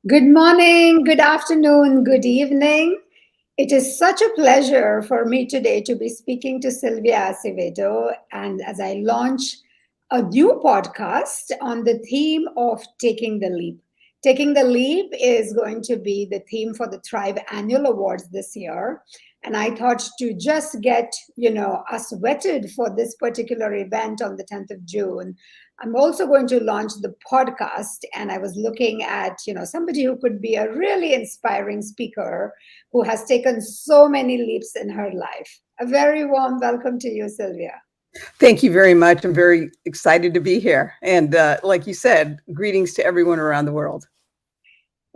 Good morning, good afternoon, good evening. It is such a pleasure for me today to be speaking to Sylvia Acevedo. And as I launch a new podcast on the theme of taking the leap. Taking the leap is going to be the theme for the Thrive Annual Awards this year. And I thought to just get, us vetted for this particular event on the 10th of June, I'm also going to launch the podcast, and I was looking at, somebody who could be a really inspiring speaker who has taken so many leaps in her life. A very warm welcome to you, Sylvia. Thank you very much. I'm very excited to be here. And like you said, greetings to everyone around the world.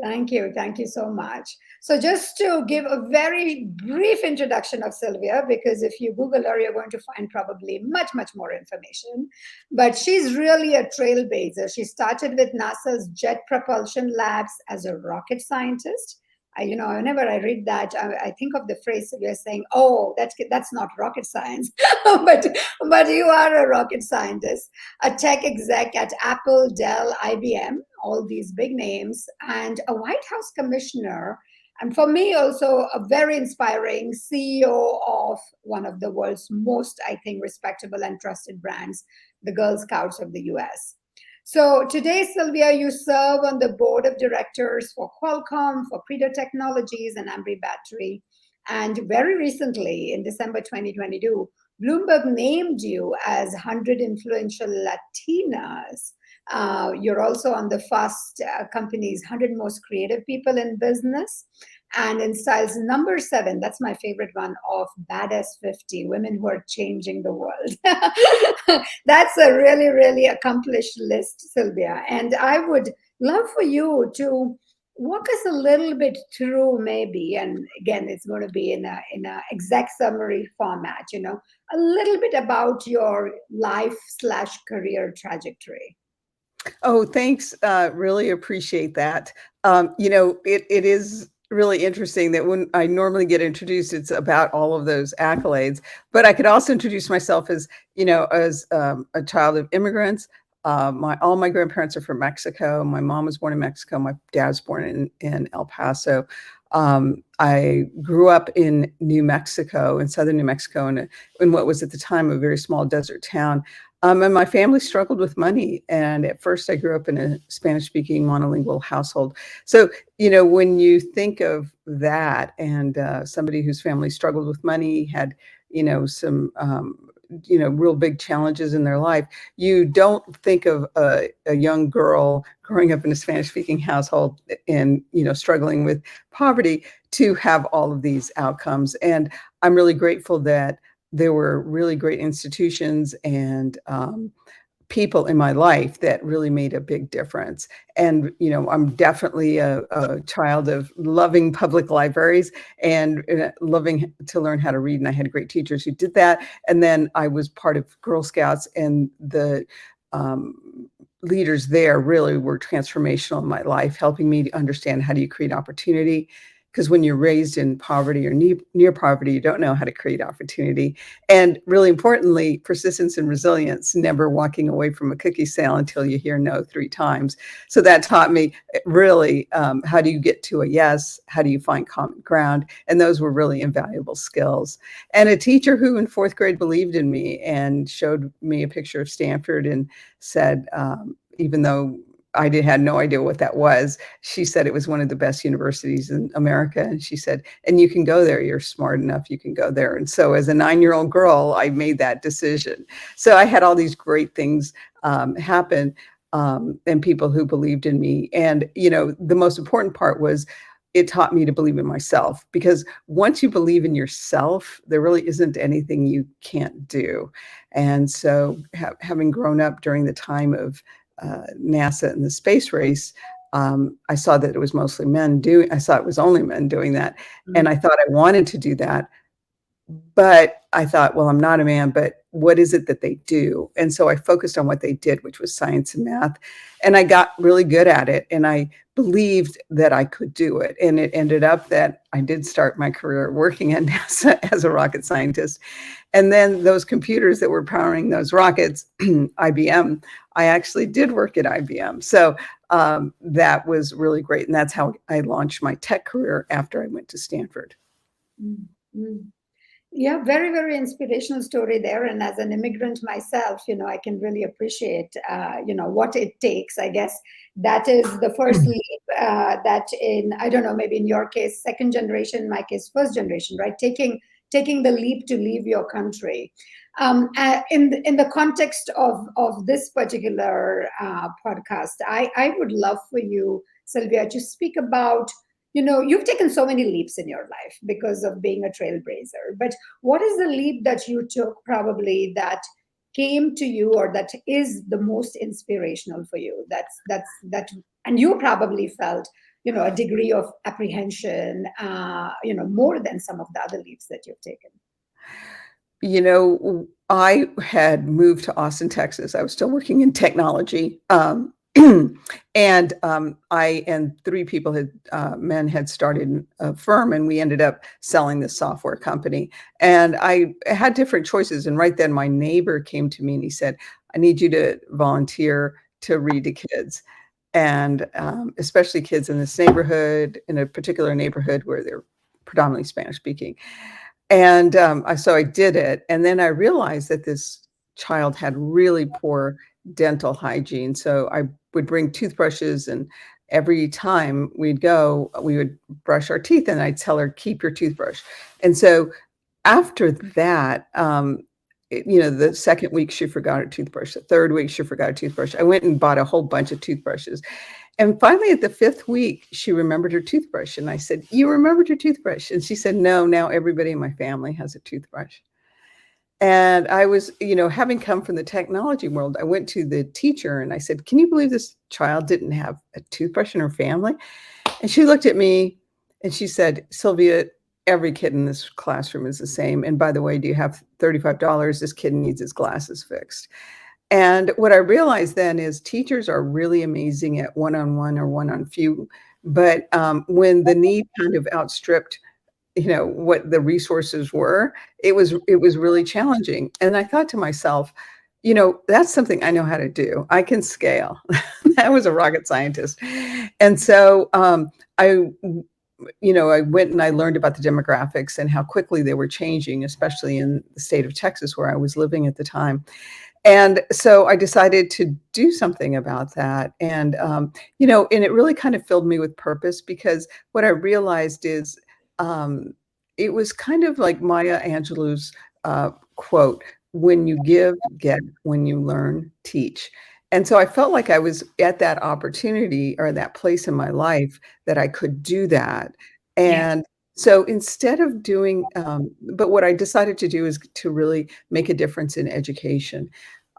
Thank you. Thank you so much. So, just to give a very brief introduction of Sylvia, because if you Google her, you're going to find probably much, much more information. But she's really a trailblazer. She started with NASA's Jet Propulsion Labs as a rocket scientist. Whenever I read that, I think of the phrase Sylvia saying, "Oh, that's not rocket science," but you are a rocket scientist, a tech exec at Apple, Dell, IBM, all these big names, and a White House commissioner. And for me, also a very inspiring CEO of one of the world's most, I think, respectable and trusted brands, the Girl Scouts of the US. So today, Sylvia, you serve on the board of directors for Qualcomm, for Credo Technologies, and Ambri Battery. And very recently, in December 2022, Bloomberg named you as 100 influential Latinas. You're also on the Fast Company's 100 most creative people in business. And in styles number 7, that's my favorite one, of Badass 50, women who are changing the world. That's a really, really accomplished list, Sylvia. And I would love for you to walk us a little bit through, maybe, and again, it's going to be in a exact summary format, a little bit about your life/career trajectory. Oh, thanks. Really appreciate that. It is really interesting that when I normally get introduced, it's about all of those accolades. But I could also introduce myself as, as a child of immigrants. All my grandparents are from Mexico. My mom was born in Mexico. My dad was born in El Paso. I grew up in New Mexico, in southern New Mexico, in what was at the time a very small desert town. And my family struggled with money. And at first, I grew up in a Spanish-speaking monolingual household. So, when you think of that, and somebody whose family struggled with money, had, some, real big challenges in their life, you don't think of a young girl growing up in a Spanish-speaking household and, struggling with poverty to have all of these outcomes. And I'm really grateful that there were really great institutions and people in my life that really made a big difference. And, I'm definitely a child of loving public libraries and loving to learn how to read. And I had great teachers who did that. And then I was part of Girl Scouts, and the leaders there really were transformational in my life, helping me to understand how do you create opportunity. Because when you're raised in poverty or near poverty, you don't know how to create opportunity. And really importantly, persistence and resilience, never walking away from a cookie sale until you hear no 3 times. So that taught me really how do you get to a yes? How do you find common ground? And those were really invaluable skills. And a teacher who in 4th grade believed in me and showed me a picture of Stanford and said, even though had no idea what that was, she said it was one of the best universities in America. And she said, and you can go there. You're smart enough. You can go there. And so as a 9-year-old girl, I made that decision. So I had all these great things happen and people who believed in me. And, the most important part was it taught me to believe in myself, because once you believe in yourself, there really isn't anything you can't do. And so having grown up during the time of NASA and the space race, I saw that it was mostly men doing. I saw it was only men doing that, and I thought I wanted to do that. But I thought, well, I'm not a man, but what is it that they do? And so I focused on what they did, which was science and math. And I got really good at it. And I believed that I could do it. And it ended up that I did start my career working at NASA as a rocket scientist. And then those computers that were powering those rockets, IBM, I actually did work at IBM. So that was really great. And that's how I launched my tech career after I went to Stanford. Mm-hmm. Yeah, very, very inspirational story there. And as an immigrant myself, I can really appreciate, what it takes. I guess that is the first leap that I don't know, maybe in your case, second generation, in my case, first generation, right? Taking the leap to leave your country. In the context of this particular podcast, I would love for you, Sylvia, to speak about, you've taken so many leaps in your life because of being a trailblazer, but what is the leap that you took probably that came to you or that is the most inspirational for you? That and you probably felt, a degree of apprehension, more than some of the other leaps that you've taken. I had moved to Austin, Texas. I was still working in technology. And I and three people men had started a firm, and we ended up selling this software company. And I had different choices. And right then my neighbor came to me and he said, I need you to volunteer to read to kids. And especially kids in this neighborhood, in a particular neighborhood where they're predominantly Spanish speaking. And so I did it. And then I realized that this child had really poor dental hygiene. So I would bring toothbrushes, and every time we'd go, we would brush our teeth, and I'd tell her, keep your toothbrush. And so after that, the second week she forgot her toothbrush. The third week she forgot her toothbrush. I went and bought a whole bunch of toothbrushes. And finally, at the fifth week, she remembered her toothbrush. And I said, you remembered your toothbrush? And she said, no, now everybody in my family has a toothbrush. And I was, having come from the technology world, I went to the teacher and I said, can you believe this child didn't have a toothbrush in her family? And she looked at me and she said, Sylvia, every kid in this classroom is the same. And by the way, do you have $35? This kid needs his glasses fixed. And what I realized then is teachers are really amazing at one-on-one or one-on-few, but when the need kind of outstripped, what the resources were, it was really challenging. And I thought to myself, that's something I know how to do. I can scale. I was a rocket scientist. And so I went and I learned about the demographics and how quickly they were changing, especially in the state of Texas where I was living at the time. And so I decided to do something about that. And, and it really kind of filled me with purpose, because what I realized is it was kind of like Maya Angelou's quote, when you give, get, when you learn, teach. And so I felt like I was at that opportunity or that place in my life that I could do that. And so instead of doing, but what I decided to do is to really make a difference in education.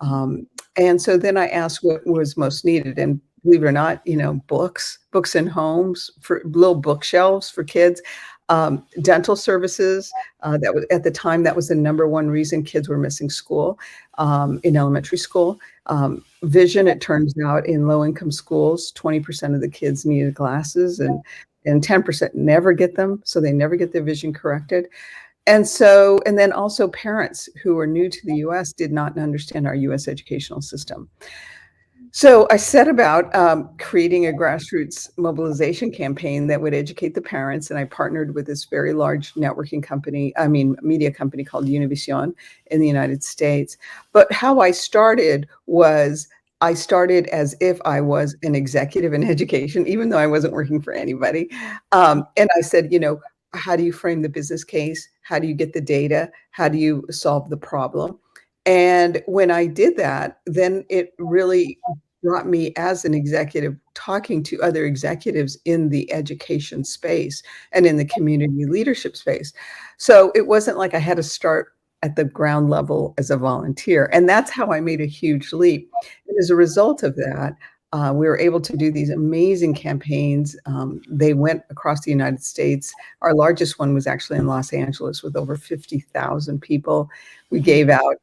And so then I asked what was most needed. And believe it or not, books in homes, for little bookshelves for kids, dental services. That was at the time, that was the number one reason kids were missing school in elementary school. Vision, it turns out, in low-income schools, 20% of the kids needed glasses, and 10% never get them, so they never get their vision corrected. And then also parents who are new to the U.S. did not understand our U.S. educational system. So I set about creating a grassroots mobilization campaign that would educate the parents, and I partnered with this very large media company called Univision in the United States. But how I started was, I started as if I was an executive in education, even though I wasn't working for anybody. And I said, how do you frame the business case? How do you get the data? How do you solve the problem? And when I did that, then it really brought me as an executive talking to other executives in the education space and in the community leadership space. So it wasn't like I had to start at the ground level as a volunteer. And that's how I made a huge leap. And as a result of that, We were able to do these amazing campaigns. They went across the United States. Our largest one was actually in Los Angeles with over 50,000 people. We gave out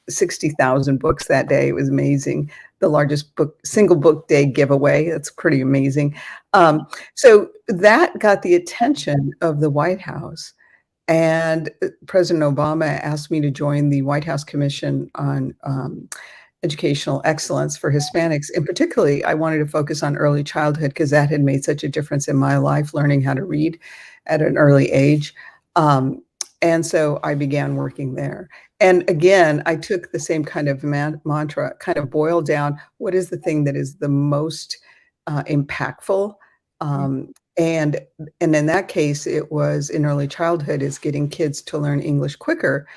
60,000 books that day. It was amazing. The largest single book day giveaway. That's pretty amazing. So that got the attention of the White House. And President Obama asked me to join the White House Commission on Educational Excellence for Hispanics. And particularly, I wanted to focus on early childhood because that had made such a difference in my life, learning how to read at an early age. And so I began working there. And again, I took the same kind of mantra, kind of boiled down what is the thing that is the most impactful. And in that case, it was in early childhood is getting kids to learn English quicker.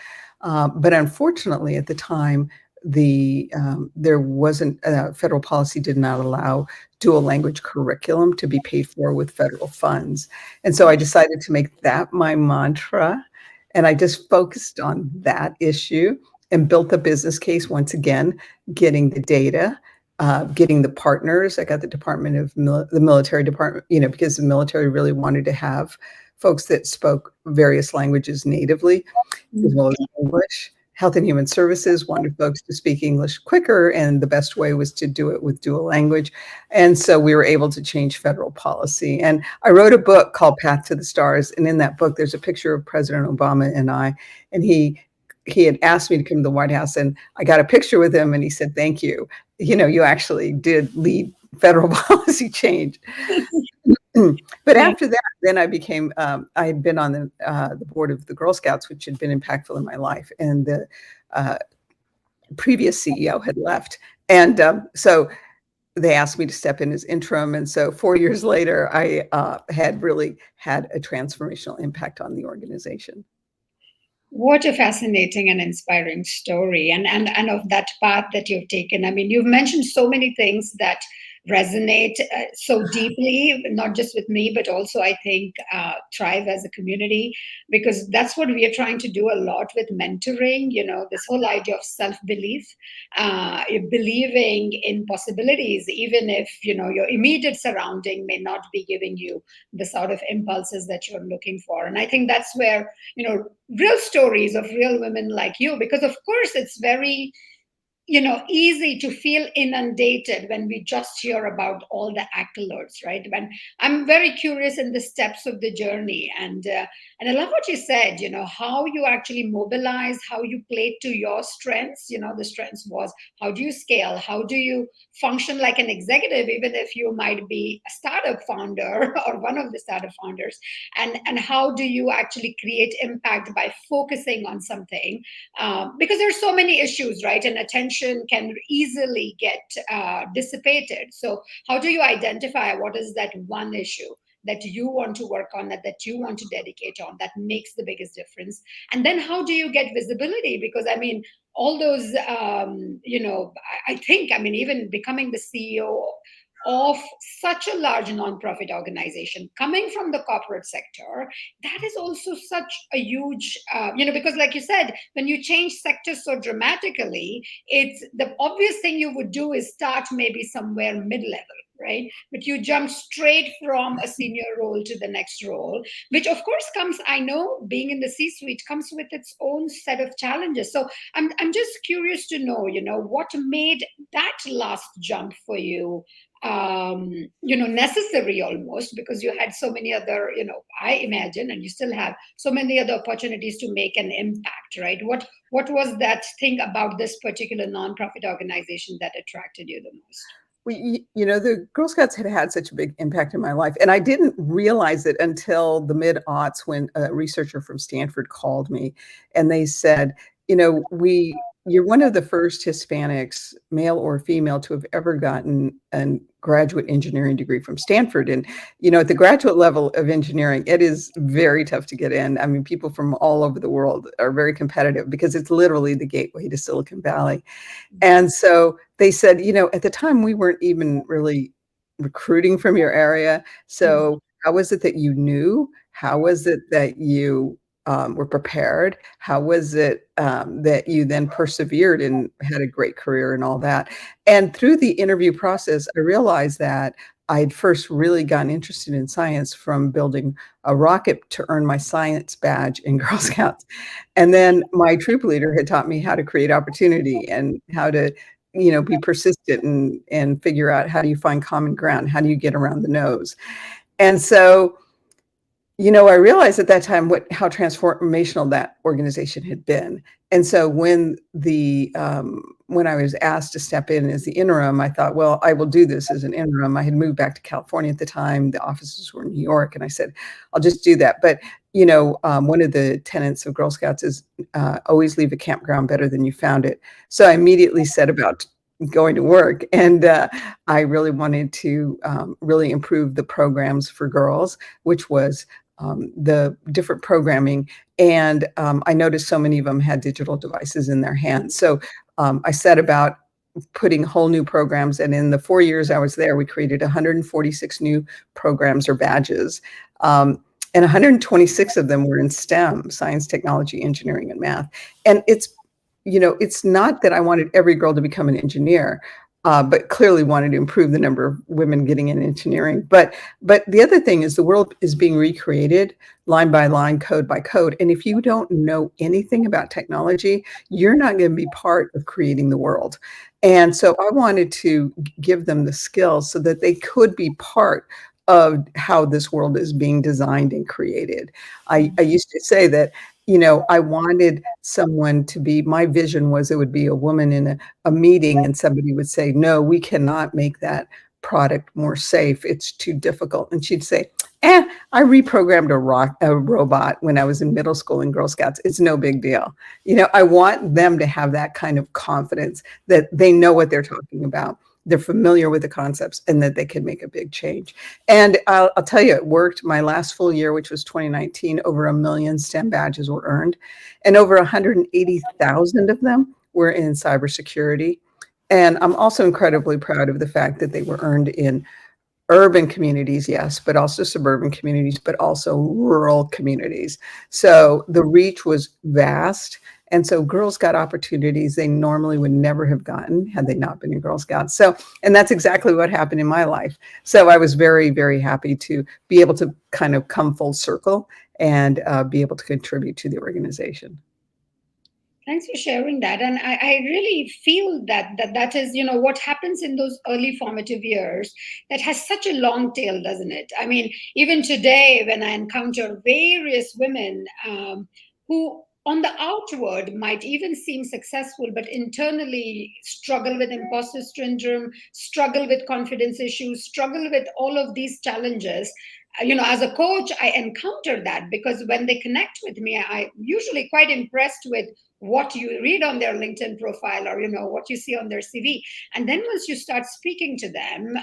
But unfortunately, at the time, there wasn't federal policy did not allow dual language curriculum to be paid for with federal funds. And so I decided to make that my mantra. And I just focused on that issue and built a business case once again, getting the data, getting the partners. I got the Department of the military department, because the military really wanted to have folks that spoke various languages natively, as well as English. Health and Human Services wanted folks to speak English quicker, and the best way was to do it with dual language. And so we were able to change federal policy. And I wrote a book called Path to the Stars. And in that book, there's a picture of President Obama and I. And he had asked me to come to the White House, and I got a picture with him, and he said, "Thank you. You actually did lead federal policy change." But after that, then I became, I had been on the board of the Girl Scouts, which had been impactful in my life. And the previous CEO had left. And so they asked me to step in as interim. And so 4 years later, I had really had a transformational impact on the organization. What a fascinating and inspiring story, and of that path that you've taken. I mean, you've mentioned so many things that resonate so deeply, not just with me, but also I think thrive as a community, because that's what we are trying to do a lot with mentoring. This whole idea of self-belief, believing in possibilities, even if your immediate surrounding may not be giving you the sort of impulses that you're looking for. And I think that's where real stories of real women like you, because of course it's very easy to feel inundated when we just hear about all the accolades, right? When I'm very curious in the steps of the journey, and I love what you said, how you actually mobilize, how you played to your strengths. The strengths was, how do you scale? How do you function like an executive, even if you might be a startup founder or one of the startup founders? And how do you actually create impact by focusing on something? Because there's so many issues, right? And attention can easily get dissipated. So how do you identify what is that one issue that you want to work on, that you want to dedicate on, that makes the biggest difference? And then how do you get visibility? Because I mean, all those, I think, even becoming the CEO of such a large nonprofit organization, coming from the corporate sector, that is also such a huge, because like you said, when you change sectors so dramatically, it's the obvious thing you would do is start maybe somewhere mid-level, right? But you jump straight from a senior role to the next role, which of course comes, I know, being in the C-suite comes with its own set of challenges. So I'm just curious to know, what made that last jump for you necessary, almost, because you had so many other, I imagine, and you still have so many other opportunities to make an impact, right? What was that thing about this particular nonprofit organization that attracted you the most? The Girl Scouts had such a big impact in my life, and I didn't realize it until the mid-aughts when a researcher from Stanford called me, and they said, you're one of the first Hispanics, male or female, to have ever gotten a graduate engineering degree from Stanford. And, at the graduate level of engineering, it is very tough to get in. I mean, people from all over the world are very competitive because it's literally the gateway to Silicon Valley. And so they said, at the time we weren't even really recruiting from your area. So how was it that you knew? How was it that you were prepared? How was it that you then persevered and had a great career and all that? And through the interview process, I realized that I'd first really gotten interested in science from building a rocket to earn my science badge in Girl Scouts. And then my troop leader had taught me how to create opportunity and how to, be persistent and figure out how do you find common ground? How do you get around the nose? And so, I realized at that time how transformational that organization had been. And so when I was asked to step in as the interim, I thought, well, I will do this as an interim. I had moved back to California at the time. The offices were in New York, and I said, I'll just do that. But one of the tenets of Girl Scouts is always leave a campground better than you found it. So I immediately set about going to work, and I really wanted to really improve the programs for girls, which was the different programming. And I noticed so many of them had digital devices in their hands. So I set about putting whole new programs. And in the 4 years I was there, we created 146 new programs or badges. And 126 of them were in STEM, science, technology, engineering, and math. And it's not that I wanted every girl to become an engineer, but clearly wanted to improve the number of women getting in engineering. But the other thing is the world is being recreated line by line, code by code. And if you don't know anything about technology, you're not going to be part of creating the world. And so I wanted to give them the skills so that they could be part of how this world is being designed and created. I used to say that, I wanted someone to be, my vision was it would be a woman in a meeting and somebody would say, no, we cannot make that product more safe. It's too difficult. And she'd say, I reprogrammed a robot when I was in middle school in Girl Scouts. It's no big deal. I want them to have that kind of confidence that they know what they're talking about. They're familiar with the concepts and that they can make a big change. And I'll tell you, it worked. My last full year, which was 2019, over 1 million STEM badges were earned, and over 180,000 of them were in cybersecurity. And I'm also incredibly proud of the fact that they were earned in urban communities, yes, but also suburban communities, but also rural communities. So the reach was vast. And so girls got opportunities they normally would never have gotten had they not been in Girl Scouts. And that's exactly what happened in my life. So I was very, very happy to be able to kind of come full circle and be able to contribute to the organization. Thanks for sharing that. And I really feel that is, what happens in those early formative years that has such a long tail, doesn't it? I mean, even today, when I encounter various women who on the outward might even seem successful, but internally struggle with imposter syndrome, struggle with confidence issues, struggle with all of these challenges. As a coach, I encounter that because when they connect with me, I'm usually quite impressed with what you read on their LinkedIn profile or, what you see on their CV. And then once you start speaking to them,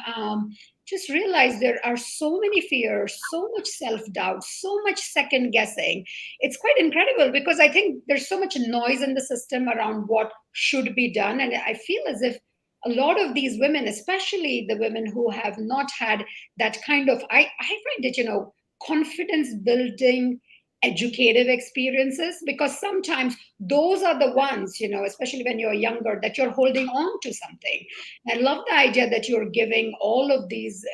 just realize there are so many fears, so much self-doubt, so much second guessing. It's quite incredible because I think there's so much noise in the system around what should be done. And I feel as if a lot of these women, especially the women who have not had that kind of, I find it, confidence building educative experiences, because sometimes those are the ones, especially when you're younger, that you're holding on to something. And I love the idea that you're giving all of these,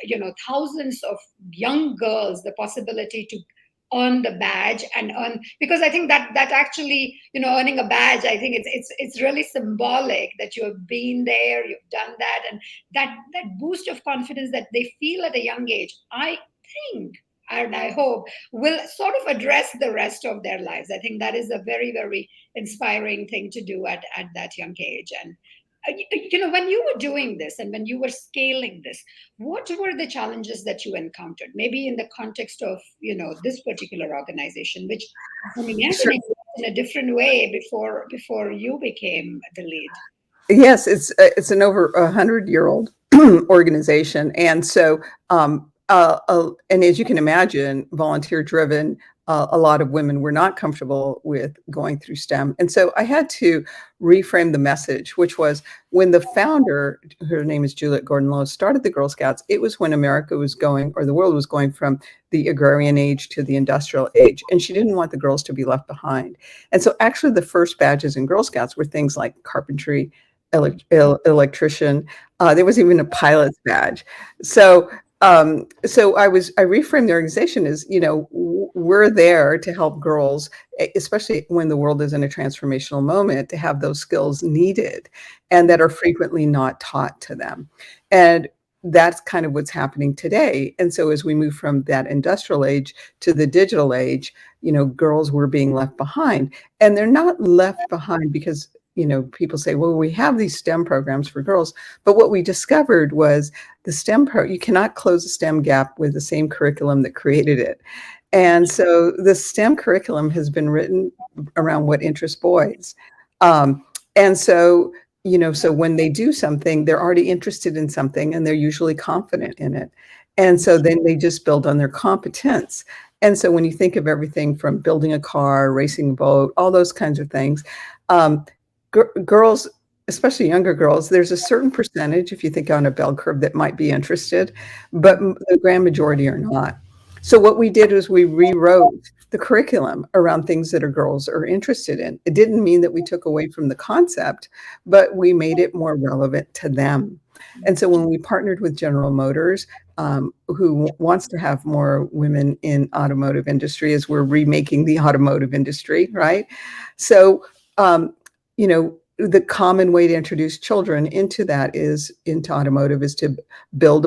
thousands of young girls the possibility to earn the badge and earn, because I think that actually, earning a badge, I think it's really symbolic that you have been there, you've done that, and that boost of confidence that they feel at a young age, I think, and I hope will sort of address the rest of their lives. I think that is a very, very inspiring thing to do at that young age. And when you were doing this and when you were scaling this, what were the challenges that you encountered? Maybe in the context of, this particular organization, which I'm Sure. imagining in a different way before you became the lead. Yes, it's an over 100-year-old organization, and so and as you can imagine, volunteer driven. a lot of women were not comfortable with going through STEM. And so I had to reframe the message, which was when the founder, her name is Juliet Gordon Low, started the Girl Scouts, it was when America was going, or the world was going from the agrarian age to the industrial age. And she didn't want the girls to be left behind. And so actually the first badges in Girl Scouts were things like carpentry, electrician. There was even a pilot's badge. So I reframed the organization as, we're there to help girls, especially when the world is in a transformational moment, to have those skills needed and that are frequently not taught to them. And that's kind of what's happening today. And so as we move from that industrial age to the digital age, girls were being left behind. And they're not left behind because, people say, well, we have these STEM programs for girls. But what we discovered was the you cannot close the STEM gap with the same curriculum that created it. And so the STEM curriculum has been written around what interests boys. And so, so when they do something, they're already interested in something and they're usually confident in it. And so then they just build on their competence. And so when you think of everything from building a car, racing a boat, all those kinds of things, girls, especially younger girls, there's a certain percentage, if you think on a bell curve, that might be interested, but the grand majority are not. So what we did was we rewrote the curriculum around things that girls are interested in. It didn't mean that we took away from the concept, but we made it more relevant to them. And so when we partnered with General Motors, who wants to have more women in automotive industry, as we're remaking the automotive industry, right? So, the common way to introduce children into automotive is to build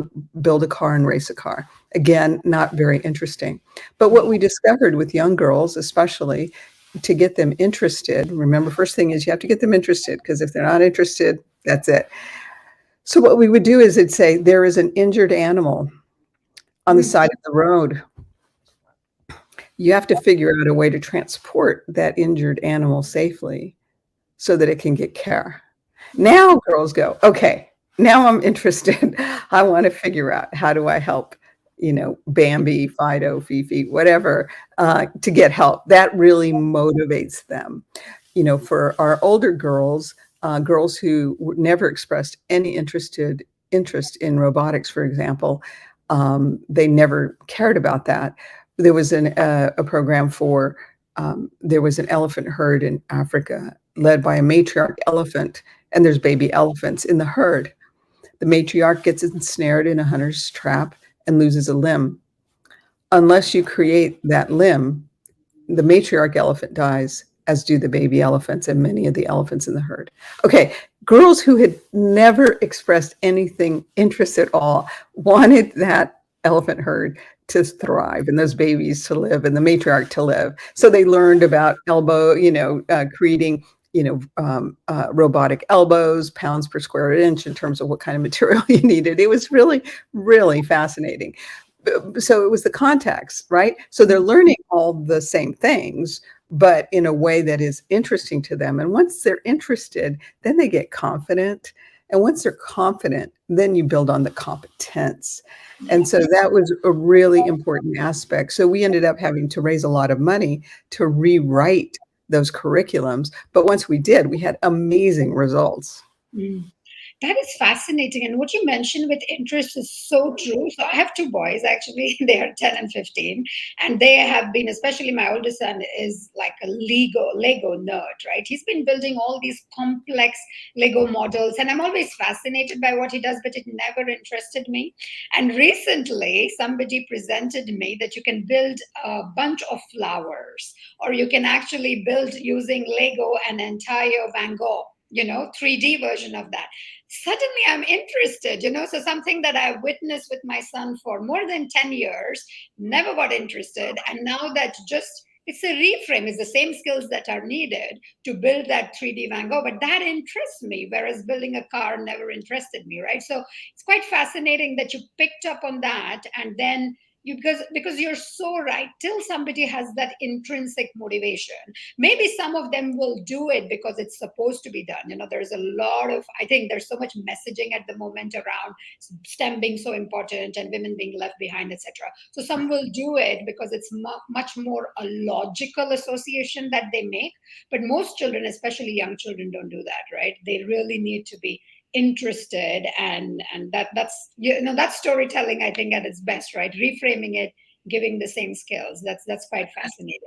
a car and race a car. Again, not very interesting. But what we discovered with young girls, especially, to get them interested, remember, first thing is you have to get them interested, because if they're not interested, that's it. So what we would do is it'd say, there is an injured animal on the side of the road. You have to figure out a way to transport that injured animal safely so that it can get care. Now girls go, okay, now I'm interested. I want to figure out, how do I help, Bambi, Fido, Fifi, whatever, to get help. That really motivates them. For our older girls, girls who never expressed any interest in robotics, for example, they never cared about that. There was a program for, there was an elephant herd in Africa led by a matriarch elephant, and there's baby elephants in the herd. The matriarch gets ensnared in a hunter's trap and loses a limb. Unless you create that limb, the matriarch elephant dies, as do the baby elephants and many of the elephants in the herd. Okay, girls who had never expressed anything, interest at all, wanted that elephant herd to thrive and those babies to live and the matriarch to live. So they learned about creating robotic elbows, pounds per square inch in terms of what kind of material you needed. It was really, really fascinating. So it was the context, right? So they're learning all the same things, but in a way that is interesting to them. And once they're interested, then they get confident. And once they're confident, then you build on the competence. And so that was a really important aspect. So we ended up having to raise a lot of money to rewrite those curriculums. But once we did, we had amazing results. That is fascinating. And what you mentioned with interest is so true. So I have two boys, actually. They are 10 and 15. And they have been, especially my oldest son, is like a Lego nerd, right? He's been building all these complex Lego models. And I'm always fascinated by what he does, but it never interested me. And recently, somebody presented me that you can build a bunch of flowers, or you can actually build using Lego an entire Van Gogh, 3D version of that. Suddenly I'm interested, so something that I've witnessed with my son for more than 10 years, never got interested. And now that it's a reframe, it's the same skills that are needed to build that 3D Van Gogh, but that interests me, whereas building a car never interested me, right? So it's quite fascinating that you picked up on that, and then because you're so right. Till somebody has that intrinsic motivation, maybe some of them will do it because it's supposed to be done. There's a lot of, I think there's so much messaging at the moment around STEM being so important and women being left behind, etc. So some will do it because it's much more a logical association that they make. But most children, especially young children, don't do that, right? They really need to be interested, and that's that's storytelling, I think, at its best, right? Reframing it, giving the same skills. That's quite fascinating.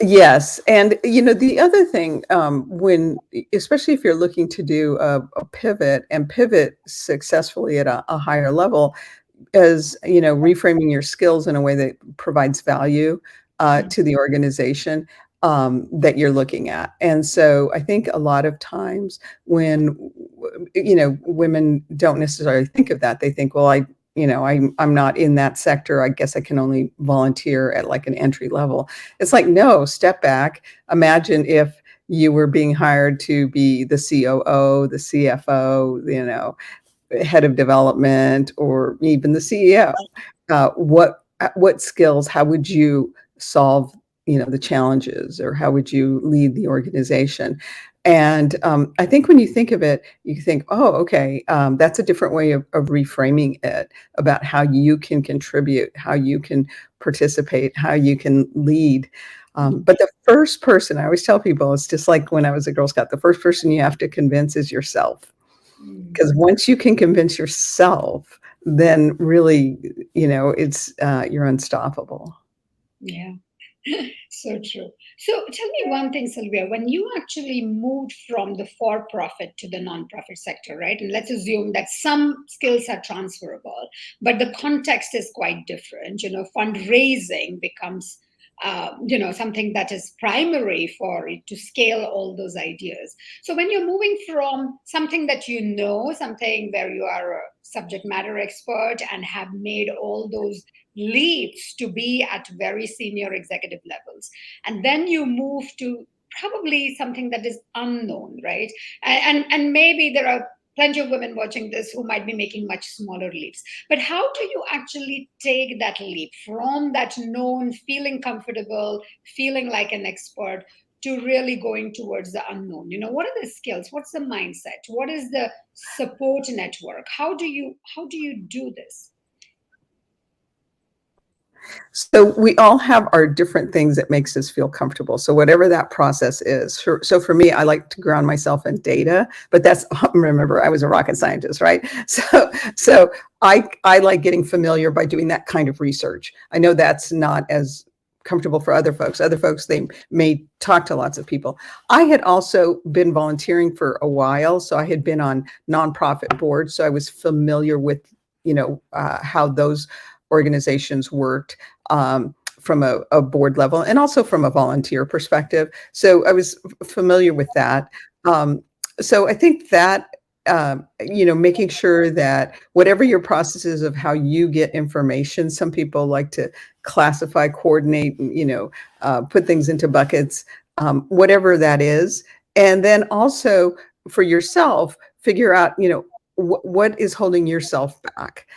Yes, and the other thing, when especially if you're looking to do a pivot and pivot successfully at a higher level, is reframing your skills in a way that provides value to the organization that you're looking at. And so I think a lot of times when women don't necessarily think of that, they think, well, I'm not in that sector. I guess I can only volunteer at like an entry level. It's like, no, step back. Imagine if you were being hired to be the COO, the CFO, head of development, or even the CEO. What skills? How would you solve the challenges, or how would you lead the organization? And I think when you think of it, you think, oh, okay, that's a different way of reframing it, about how you can contribute, how you can participate, how you can lead. But the first person, I always tell people, it's just like when I was a Girl Scout, the first person you have to convince is yourself. Because once you can convince yourself, then really, it's you're unstoppable. Yeah. So true. So tell me one thing, Sylvia, when you actually moved from the for-profit to the non-profit sector, right? And let's assume that some skills are transferable, but the context is quite different. Fundraising becomes something that is primary for it to scale all those ideas. So when you're moving from something that something where you are a subject matter expert and have made all those leads to be at very senior executive levels, and then you move to probably something that is unknown, right? And maybe there are plenty of women watching this who might be making much smaller leaps. But how do you actually take that leap from that known, feeling comfortable, feeling like an expert, to really going towards the unknown? What are the skills? What's the mindset? What is the support network? How do you do this? So we all have our different things that makes us feel comfortable. So whatever that process is. So for me, I like to ground myself in data, but that's, remember, I was a rocket scientist, right? So I like getting familiar by doing that kind of research. I know that's not as comfortable for other folks. Other folks, they may talk to lots of people. I had also been volunteering for a while. So I had been on nonprofit boards. So I was familiar with, how those organizations worked from a board level, and also from a volunteer perspective. So I was familiar with that. So I think that, making sure that whatever your process is of how you get information, some people like to classify, coordinate, put things into buckets, whatever that is. And then also for yourself, figure out, what is holding yourself back.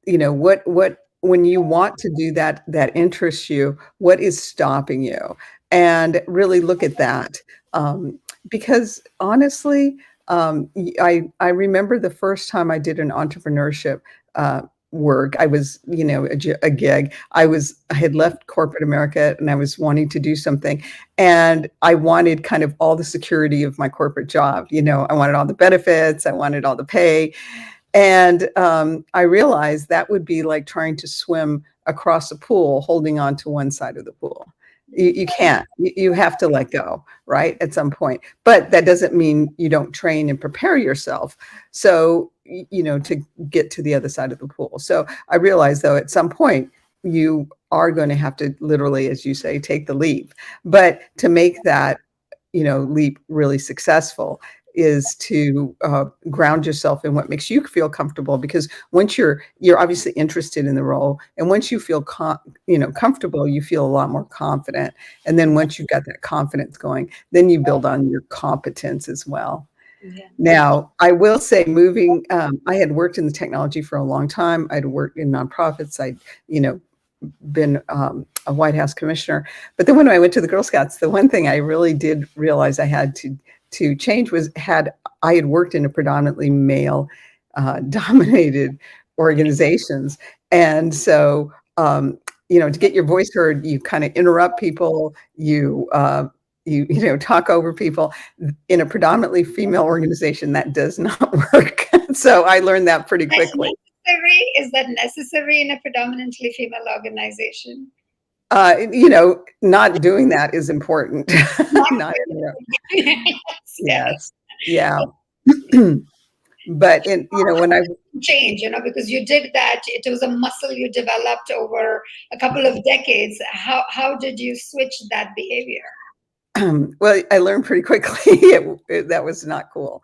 What when you want to do that interests you, what is stopping you? And really look at that. Because honestly, I remember the first time I did an entrepreneurship work. I was, a gig. I had left corporate America, and I was wanting to do something, and I wanted kind of all the security of my corporate job. I wanted all the benefits, I wanted all the pay. And I realized that would be like trying to swim across a pool, holding on to one side of the pool. You can't. You have to let go, right, at some point. But that doesn't mean you don't train and prepare yourself. So, to get to the other side of the pool. So I realized, though, at some point, you are going to have to literally, as you say, take the leap. But to make that, leap really successful is to ground yourself in what makes you feel comfortable. Because once you're obviously interested in the role, and once you feel comfortable, you feel a lot more confident. And then once you've got that confidence going, then you build on your competence as well. Yeah. Now, I will say moving, I had worked in the technology for a long time. I'd worked in nonprofits. I'd, you know, been a White House commissioner. But then when I went to the Girl Scouts, the one thing I really did realize I had to change was I had worked in a predominantly male dominated organizations. And so, you know, to get your voice heard, you kind of interrupt people, you know, talk over people. In a predominantly female organization, that does not work. So I learned that pretty That's quickly. necessary? Is that necessary in a predominantly female organization? You know, not doing that is important. Not Not, you know, really. Yes, yes, yeah. But in, you know, when I change, because you did that. It was a muscle you developed over a couple of decades. How did you switch that behavior? well, I learned pretty quickly that was not cool.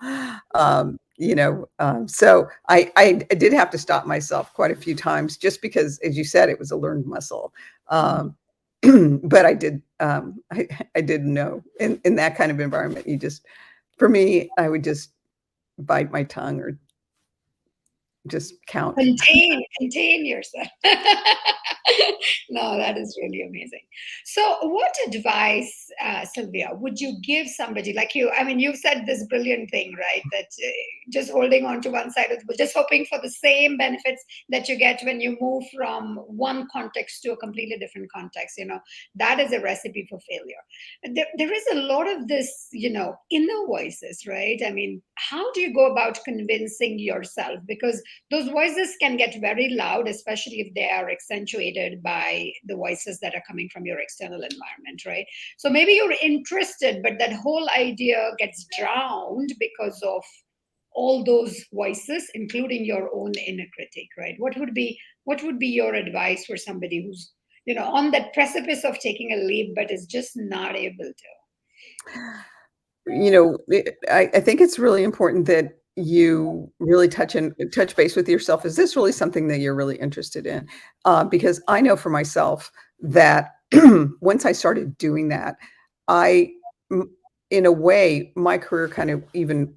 You know, so I did have to stop myself quite a few times just because, as you said, it was a learned muscle. Um, but I did know in that kind of environment, for me, I would just bite my tongue or just count. Contain yourself. No, that is really amazing. So what advice, Sylvia, would you give somebody like you? I mean, you've said this brilliant thing, right, that just holding on to one side of the book, just hoping for the same benefits that you get when you move from one context to a completely different context, that is a recipe for failure. There is a lot of this, inner voices, right? I mean, how do you go about convincing yourself? Because those voices can get very loud, especially if they are accentuated by the voices that are coming from your external environment, right? So maybe you're interested, but that whole idea gets drowned because of all those voices, including your own inner critic, right? What would be your advice for somebody who's on that precipice of taking a leap but is just not able to? You know, I think it's really important that you really touch base with yourself. Is this really something that you're really interested in? Because I know for myself that once I started doing that, I, m- in a way, my career kind of even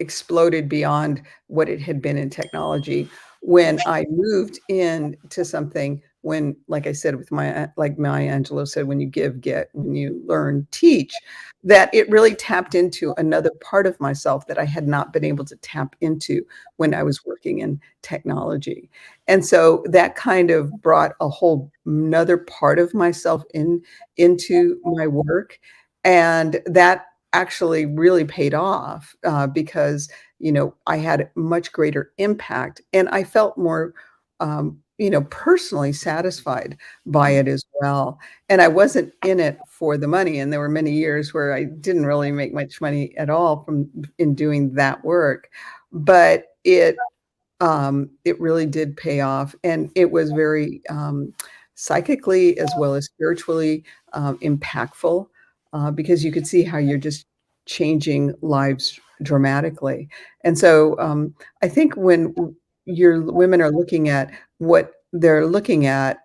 exploded beyond what it had been in technology when I moved into something. When, like I said, with like Maya Angelou said, when you give, get, when you learn, teach, that it really tapped into another part of myself that I had not been able to tap into when I was working in technology. And so that kind of brought a whole another part of myself into my work. And that actually really paid off because, I had much greater impact and I felt more, personally satisfied by it as well. And I wasn't in it for the money, and there were many years where I didn't really make much money at all from in doing that work, but it really did pay off, and it was very, psychically as well as spiritually, impactful, because you could see how you're just changing lives dramatically. And so, I think when your women are looking at what they're looking at,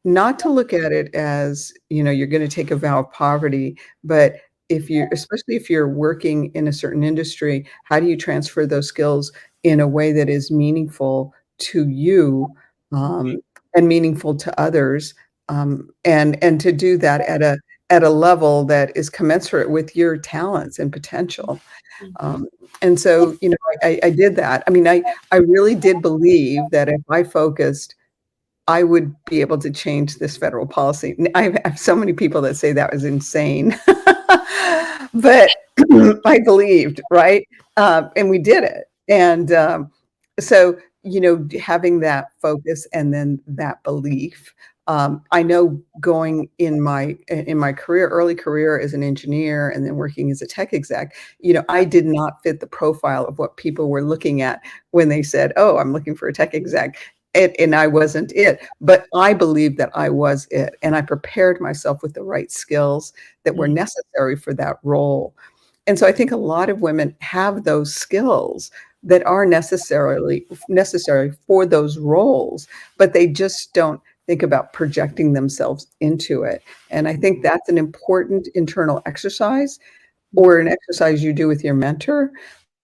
not to look at it as, you're gonna take a vow of poverty, but especially if you're working in a certain industry, how do you transfer those skills in a way that is meaningful to you, um, and meaningful to others, and to do that at a level that is commensurate with your talents and potential. Um, and so, I did that. I mean, I really did believe that if I focused, I would be able to change this federal policy. I have so many people that say that was insane, but I believed, right? And we did it. And so, having that focus and then that belief. I know going in my career, early career as an engineer, and then working as a tech exec, I did not fit the profile of what people were looking at when they said, "Oh, I'm looking for a tech exec." And I wasn't it, but I believed that I was it, and I prepared myself with the right skills that were necessary for that role. And so I think a lot of women have those skills that are necessary for those roles, but they just don't think about projecting themselves into it. And I think that's an important internal exercise or an exercise you do with your mentor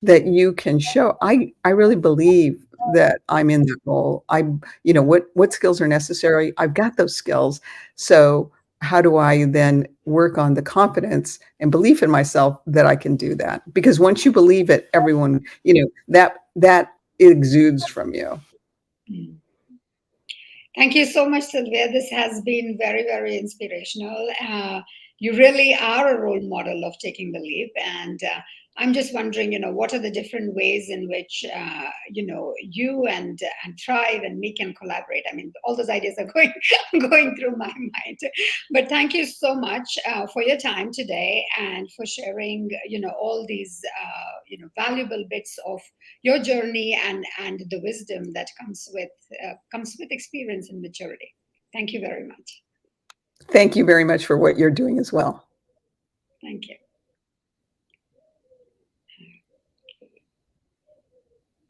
that you can show, I really believe that I'm in that role. What skills are necessary? I've got those skills. So how do I then work on the confidence and belief in myself that I can do that? Because once you believe it, everyone, that exudes from you. Mm. Thank you so much, Sylvia. This has been very, very inspirational. You really are a role model of taking the leap. And I'm just wondering, what are the different ways in which, you and Thrive and me can collaborate? I mean, all those ideas are going going through my mind. But thank you so much for your time today and for sharing, all these, valuable bits of your journey and the wisdom that comes with experience and maturity. Thank you very much. Thank you very much for what you're doing as well. Thank you.